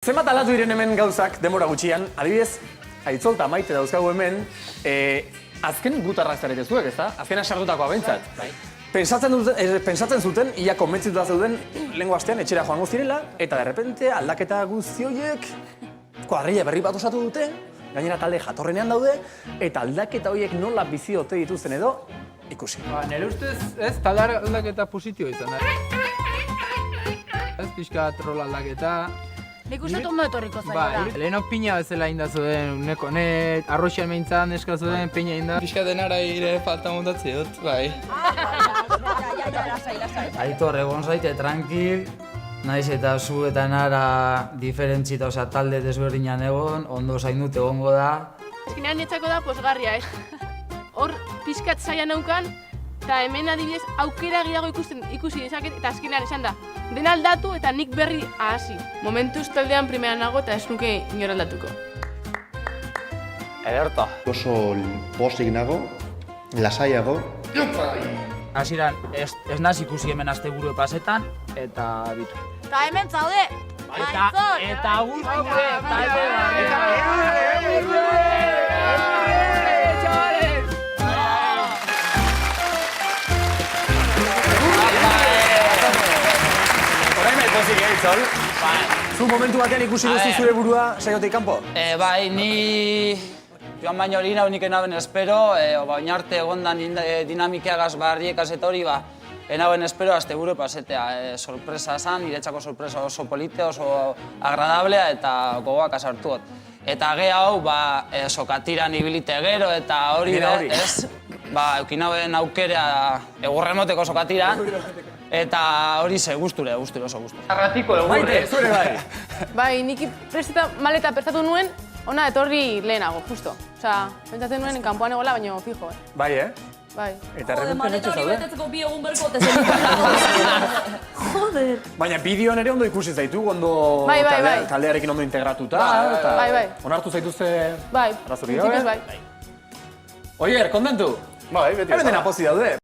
Zenbat aldatu diren hemen gauzak demora gutxian, adibidez, Aitzol eta Maite dauzkagu hemen, azken gutarrak zarete zuek, ezta? Azkena sartutakoa behintzat. Pentsatzen zuten, ia konbentzituta zeuden, lehengo astean etxera joango zirela, eta derrepente aldaketa guzti horiek kuadrilla berri bat osatu dute, gainera talde jatorrenean daude, eta aldaketa horiek nola bizi ote dituzten edo ikusi. Nire ustez, ez, talde aldaketa positioa izan da. Ez pixka rol aldaketa. Nik uste ondo etorriko zaila da. Lehenok pina bezala indazuen, ne arroxian mehintzan eskazuen pina inda. Pixka denara ire falta montatzi dut, bai. Aitor, egon zaite, tranquil, naiz eta zu eta nara diferentzita, osea, talde desberdinan egon, ondo zainut egongo da. Azkenean netzako da posgarria, hor pixkat zaila neukan, eta hemen adibidez aukera gehiago ikusi dezaket, eta azkenean esan da, dena aldatu eta nik berri ahasi. Momentuz taldean primeran nago eta ez nuke inor aldatuko. Ederto. Oso pozik nago, lasaiago. Hasieran ez naz ikusi hemen asteburu pasetan, eta bitu. Eta hemen zaude! Aitzol! Eta guzture! Aitzol, zu momentu batean ikusi duzu zure burua saiotik kanpo? Bai, ni joan baino hori nik enaben espero, oinarte egondan dinamikeagaz barriekaz eta hori, enaben espero asteburu pasetea. Sorpresa zan, niretzako sorpresa oso polite, oso agradablea eta gogoak asartuot. Eta geha hau, sokatiran ibilite gero eta hori, ez? Eukinaben aukera egurremoteko sokatiran. Eta hori ze, gusture, oso gusture. Arratiko egur, Maite, zure bai. Bai, nik maleta prestatu nuen, ona etorri lehenago, justo. Osea, pentsatzen nuen kanpoan egola, baina fijo, Bai, Bai. Eta errepente netxe zaude. betetzeko bi egun berko tezen. Joder. Baina bideoan ere ondo ikusi zaitu, ondo Bai. taldearekin ondo integratuta. Bai. Onartu zaituzte Bai, arazorik printzipioz gabe. bai. Oier, kontentu? Bai, beti Hemen dena pozi daude.